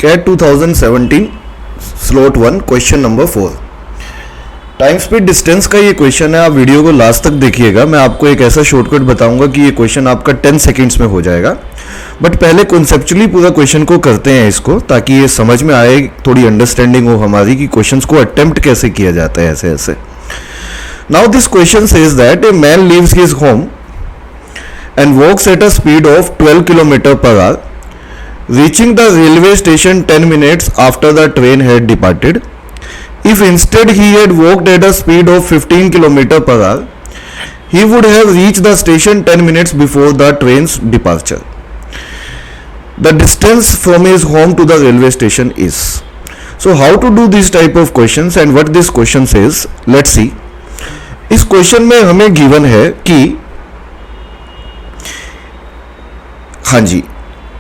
Cat 2017 slot 1 question number 4। Time speed distance का ये question है। आप वीडियो को लास्ट तक देखिएगा। मैं आपको एक ऐसा शॉर्टकट बताऊंगा कि ये क्वेश्चन आपका 10 सेकंड्स में हो जाएगा। बट पहले कॉन्सेप्चुअली पूरा क्वेश्चन को करते हैं इसको, ताकि ये समझ में आए, थोड़ी अंडरस्टैंडिंग हो हमारी कि क्वेश्चंस को अटेम्प्ट कैसे किया जाता है ऐसे ऐसे। Now this question says that a man leaves his home and walks at a speed of 12 kilometre per hour, reaching the railway station 10 minutes after the train had departed. If instead he had walked at a speed of 15 km per hour, he would have reached the station 10 minutes before the train's departure. The distance from his home to the railway station is. So how to do this type of questions and what this question says, let's see. इस question में हमें given है कि हाँ जी,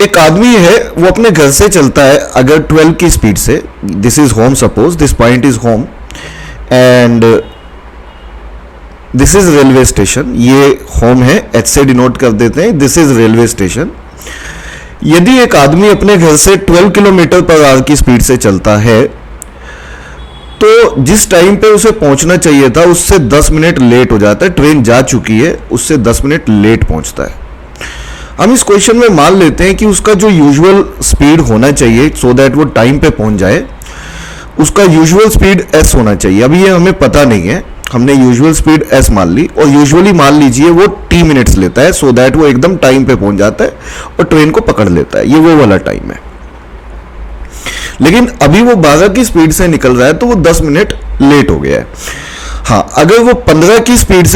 एक आदमी है, वो अपने घर से चलता है अगर 12 की स्पीड से। This is home, suppose this point is home and this is railway station. ये होम है, एच से डिनोट कर देते हैं। This is railway station. यदि एक आदमी अपने घर से 12 किलोमीटर पर आवर की स्पीड से चलता है तो जिस टाइम पे उसे पहुंचना चाहिए था उससे 10 मिनट लेट हो जाता है। ट्रेन जा चुकी है, उससे 10 मिनट लेट पहुंचता है। हम इस क्वेश्चन में मान लेते हैं कि उसका जो यूजुअल स्पीड होना चाहिए सो दैट वो टाइम पे पहुंच जाए, उसका यूजुअल स्पीड s होना चाहिए। अभी ये हमें पता नहीं है, हमने यूजुअल स्पीड s मान ली और यूजुअली मान लीजिए वो t मिनट्स लेता है सो दैट वो एकदम टाइम पे पहुंच जाता है और ट्रेन को पकड़ लेता है। ये वो वाला टाइम है। लेकिन अभी वो 12 की स्पीड से निकल रहा है तो वो 10 मिनट लेट हो गया है। हाँ, अगर वो 15 की स्पीड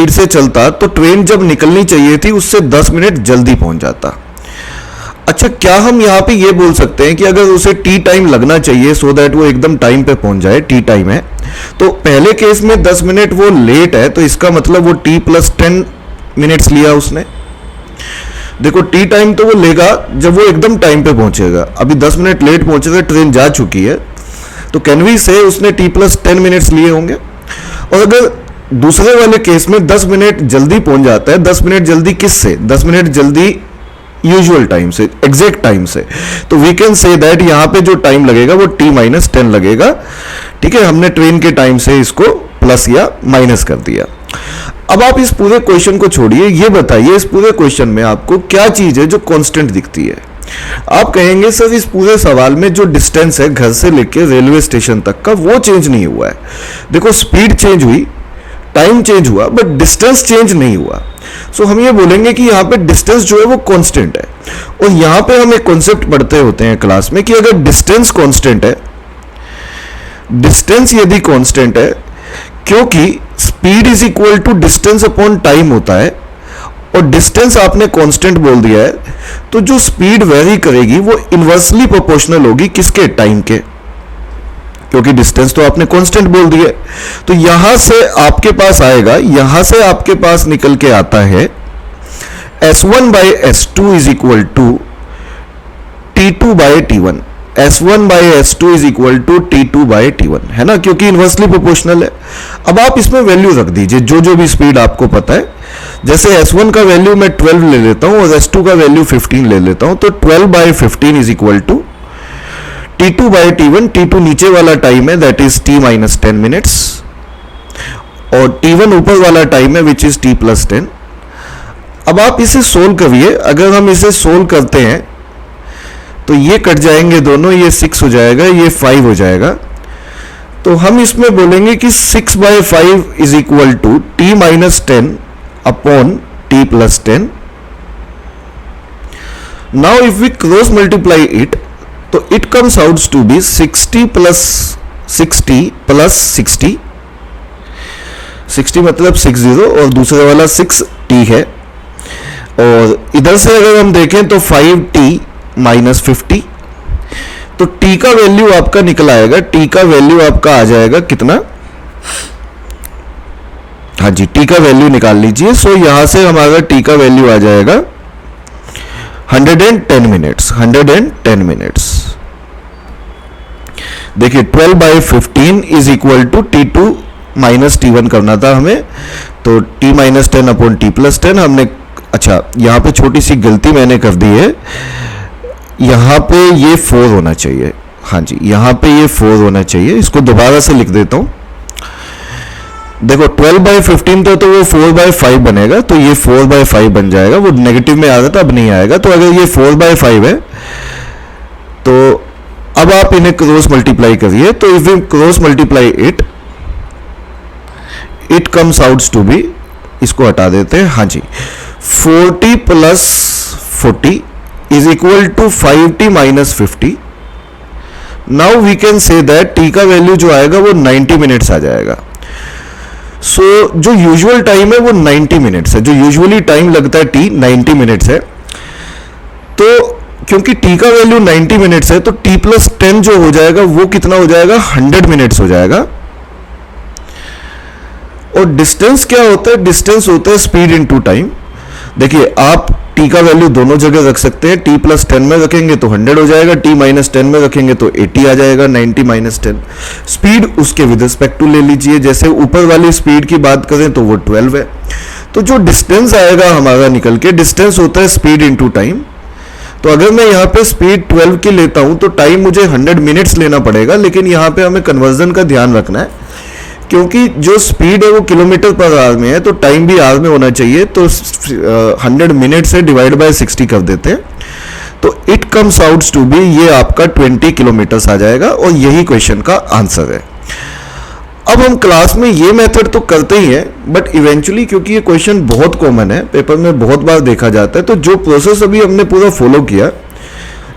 से चलता तो ट्रेन जब निकलनी चाहिए थी उससे 10 मिनट जल्दी पहुंच जाता। अच्छा, क्या हम यहां पे ये बोल सकते हैं कि अगर उसे टी टाइम लगना चाहिए सो दैट वो एकदम टाइम पे पहुंच जाए, टी टाइम है, तो पहले केस में 10 मिनट वो लेट है तो इसका मतलब वो टी प्लस 10 मिनट्स लिया उसने। देखो, टी टाइम तो वो लेगा जब वो एकदम टाइम पे पहुंचेगा। अभी 10 मिनट लेट पहुंचेगा, ट्रेन जा चुकी है, तो कैन वी से उसने टी प्लस 10 मिनट्स लिए होंगे। और अगर दूसरे वाले केस में 10 मिनट जल्दी पहुंच जाता है, 10 मिनट जल्दी किससे? 10 मिनट जल्दी यूजुअल टाइम से, एग्जैक्ट टाइम से। तो वी कैन से दैट यहां पे जो टाइम लगेगा वो t माइनस 10 लगेगा। ठीक है, हमने ट्रेन के टाइम से इसको प्लस या माइनस कर दिया। अब आप इस पूरे क्वेश्चन को छोड़िए, ये बताइए इस पूरे क्वेश्चन में आपको क्या चीज है जो कांस्टेंट दिखती है। आप कहेंगे सर इस पूरे सवाल में जो डिस्टेंस है घर से लेके रेलवे स्टेशन तक का वो चेंज नहीं हुआ है। देखो, स्पीड चेंज हुई, टाइम चेंज हुआ, बट डिस्टेंस चेंज नहीं हुआ। सो हम ये बोलेंगे कि यहाँ पे डिस्टेंस जो है वो कांस्टेंट है। और यहाँ पे हम एक कॉन्सेप्ट पढ़ते होते हैं क्लास में कि अगर डिस्टेंस कांस्टेंट है, डिस्टेंस यदि कांस्टेंट है, क्योंकि speed is equal to distance upon time होता है और डिस्टेंस आपने कांस्टेंट बोल दिया है, तो जो स्पीड वेरी करेगी वो इनवर्सली प्रोपोर्शनल होगी किसके? टाइम के, क्योंकि डिस्टेंस तो आपने कांस्टेंट बोल दिया। तो यहां से आपके पास आएगा, यहां से आपके पास निकल के आता है S1 by S2 is equal to T2 by T1। S1 by S2 is equal to T2 by T1, है ना, क्योंकि इनवर्सली प्रोपोर्शनल है। अब आप इसमें वैल्यू रख दीजिए जो भी स्पीड आपको पता है। जैसे S1 का वैल्यू मैं 12 ले लेता हूं और S2 का वैल्यू 15 ले लेता हूं, तो 12 by 15 is equal to T2 by T1। T2 नीचे वाला टाइम है, that is t minus 10 minutes, और T1 ऊपर वाला टाइम है विच इज t प्लस 10। अब आप इसे सोल्व करिए। अगर हम इसे सोल्व करते हैं तो ये कट जाएंगे दोनों, ये 6 हो जाएगा, ये 5 हो जाएगा। तो हम इसमें बोलेंगे कि 6 by 5 is equal to t minus 10 upon t plus 10। Now if we cross multiply it तो it comes out to be 60 plus 60 plus 60। 60 मतलब 60 और दूसरे वाला 6t है। और इधर से अगर हम देखें तो 5t माइनस 50, तो t का वैल्यू आपका निकल आएगा। t का वैल्यू आपका आ जाएगा कितना? हाँ जी, t का वैल्यू निकाल लीजिए। सो यहां से हमारा t का वैल्यू आ जाएगा 110 मिनट्स। 110 मिनट्स। देखिए 12 by 15 is equal to T2 minus T1 करना था हमें, तो t minus 10 upon t plus 10 हमने। अच्छा, यहाँ पे छोटी सी गलती मैंने कर दी है। यहाँ पे ये 4 होना चाहिए। हाँ जी, यहाँ पे ये 4 होना चाहिए। इसको दोबारा से लिख देता हूँ। देखो 12/15 तो वो 4/5 बनेगा, तो ये 4/5 बन जाएगा। वो नेगेटिव में आ रहा था, अब नहीं आएगा। तो अगर ये 4/5 है तो अब आप इन्हें क्रॉस मल्टीप्लाई करिए। तो if you cross multiply it comes out to be, इसको हटा देते हैं। हाँ जी, 40 + 40 is equal to 5t - 50। Now we can say that t का वैल्यू जो आएगा वो 90 मिनट्स आ जाएगा। सो जो यूजुअल टाइम है वो 90 मिनट्स है। जो यूजुअली टाइम लगता है t 90 मिनट्स है। तो क्योंकि t का वैल्यू 90 मिनट्स है तो t + 10 जो हो जाएगा वो कितना हो जाएगा, 100 मिनट्स हो जाएगा। और डिस्टेंस क्या होता है, डिस्टेंस होता है स्पीड इनटू टाइम। देखिए आप t का वैल्यू दोनों जगह रख सकते हैं। t + 10 में रखेंगे तो 100 हो जाएगा, t - 10 में रखेंगे तो 80 आ जाएगा। 90 - 10 स्पीड उसके विद रिस्पेक्ट टू ले लीजिए। जैसे ऊपर वाली स्पीड की बात करें तो वो 12 है। तो जो डिस्टेंस आएगा हमारा निकल के, डिस्टेंस होता है स्पीड इनटू टाइम। तो अगर मैं यहाँ पे स्पीड 12 की लेता हूँ तो टाइम मुझे 100 मिनट्स लेना पड़ेगा। लेकिन यहाँ पे हमें कन्वर्जन का ध्यान रखना है, क्योंकि जो स्पीड है वो km/h में है तो टाइम भी आवर में होना चाहिए। तो 100 मिनट से डिवाइड बाय 60 कर देते हैं तो it comes out to be, ये आपका 20 किलोमीटर्स आ जाएगा। और यही क्वेश्चन का आंसर है। अब हम क्लास में ये मेथड तो करते ही हैं, बट इवेंचुअली क्योंकि ये क्वेश्चन बहुत कॉमन है, पेपर में बहुत बार देखा जाता है, तो जो प्रोसेस अभी हमने पूरा फॉलो किया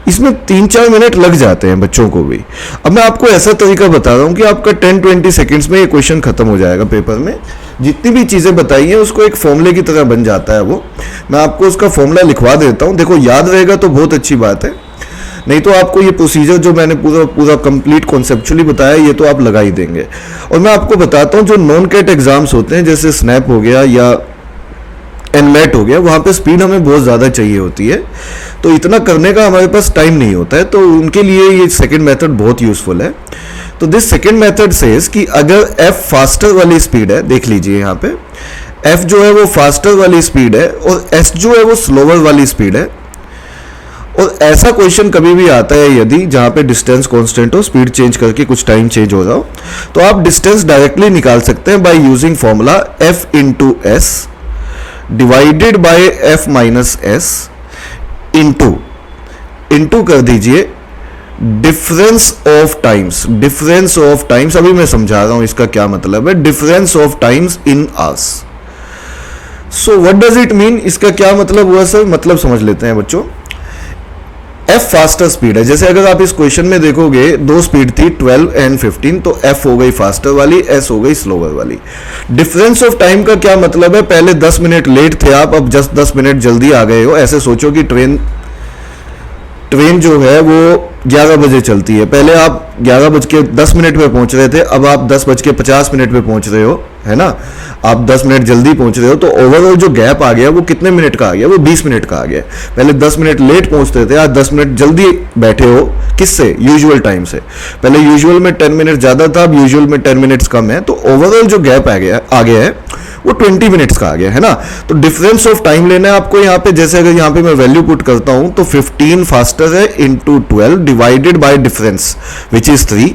इसमें 3-4 मिनट लग जाते हैं बच्चों को भी। अब मैं आपको ऐसा तरीका बता रहा हूँ कि आपका 10-20 सेकंड्स में ये क्वेश्चन खत्म हो जाएगा। पेपर में जितनी भी चीज़ें बताई हैं उसको एक फॉर्मूले की तरह बन जाता है वो। मैं आपको उसका फॉर्मूला लिखवा देता हूँ। देखो याद रहेगा तो बहुत अच्छी बात है, नहीं तो आपको ये प्रोसीजर जो मैंने पूरा कंप्लीट कॉन्सेप्चुअली बताया ये तो आप लगा ही देंगे। और मैं आपको बताता हूँ जो नॉन कैट एग्जाम्स होते हैं जैसे स्नैप हो गया या एनमेट हो गया, वहाँ पे स्पीड हमें बहुत ज़्यादा चाहिए होती है, तो इतना करने का हमारे पास टाइम नहीं होता है। तो उनके लिए ये सेकंड मेथड बहुत यूज़फुल है। तो दिस सेकंड मेथड सेज कि अगर f फास्टर वाली स्पीड है, देख लीजिए यहाँ पे f जो है वो फास्टर वाली स्पीड है और s जो है वो स्लोवर वाली स्पीड है। और ऐसा क्वेश्चन कभी भी आता है यदि जहाँ पे डिस्टेंस कांस्टेंट हो, स्पीड चेंज करके कुछ टाइम चेंज हो रहा हो, तो आप डिस्टेंस डायरेक्टली निकाल सकते हैं by using formula f × s divided by f - s into कर दीजिए difference of times. Difference of times अभी मैं समझा रहा हूं इसका क्या मतलब है। Difference of times in hours. So what does it mean, इसका क्या मतलब हुआ सर? मतलब समझ लेते हैं बच्चों। f फास्टर स्पीड है। जैसे अगर आप इस क्वेश्चन में देखोगे दो स्पीड थी 12 और 15, तो f हो गई फास्टर वाली, s हो गई स्लोवर वाली। डिफरेंस ऑफ टाइम का क्या मतलब है? पहले 10 मिनट लेट थे आप, अब जस्ट 10 मिनट जल्दी आ गए हो। ऐसे सोचो कि ट्रेन जो है वो 11 बजे चलती है। पहले आप 11:10 पे पहुंच रहे थे, अब आप 10:50 पे पहुंच रहे हो, है ना। आप 10 मिनट जल्दी पहुंच रहे हो, तो ओवरऑल जो गैप आ गया वो कितने मिनट का आ गया? वो 20 मिनट का आ गया। पहले 10 मिनट लेट पहुंचते थे, आज 10 मिनट जल्दी बैठे हो। किससे? यूजुअल टाइम से। पहले यूजुअल में 10 मिनट ज्यादा था, अब यूजुअल में 10 मिनट्स कम है, तो ओवरऑल जो गैप आ गया है वो 20 मिनट्स का आ गया, है ना। तो डिफरेंस ऑफ टाइम लेना है आपको यहाँ पे। जैसे अगर यहाँ पे मैं वैल्यू पुट करता हूं तो 15 फास्टर है into 12 divided by difference which is 3,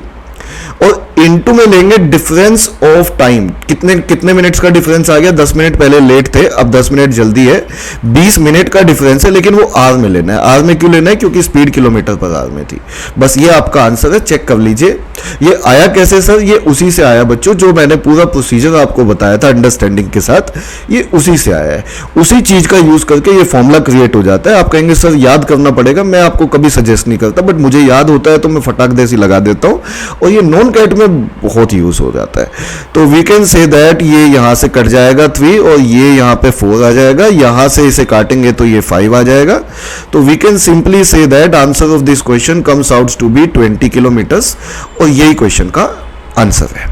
और इनटू में लेंगे डिफरेंस ऑफ टाइम। कितने मिनट्स का डिफरेंस आ गया? 10 मिनट पहले लेट थे, अब 10 मिनट जल्दी है। 20 मिनट का डिफरेंस है, लेकिन वो आवर में लेना है। आवर में क्यों लेना है? क्योंकि स्पीड km/h में थी। बस ये आपका आंसर है, चेक कर लीजिए। ये आया कैसे सर? ये उसी से आया बच्चों, जो मैंने पूरा प्रोसीजर आपको बताया था अंडरस्टैंडिंग के साथ, ये उसी से आया है। उसी चीज का यूज करके ये फॉर्मूला क्रिएट हो जाता है। आप कहेंगे सर याद करना पड़ेगा, मैं आपको कभी सजेस्ट नहीं करता, बट मुझे याद होता है तो मैं फटाक दे सी लगा देता हूँ, और ये नॉन कैट में बहुत यूज हो जाता है। तो वी कैन से दैट ये यहां से कट जाएगा 3 और ये यहां पे 4 आ जाएगा। यहां से इसे काटेंगे तो ये 5 आ जाएगा। तो we can simply say that answer of this question comes out to be 20 kilometres, और यही क्वेश्चन का आंसर है।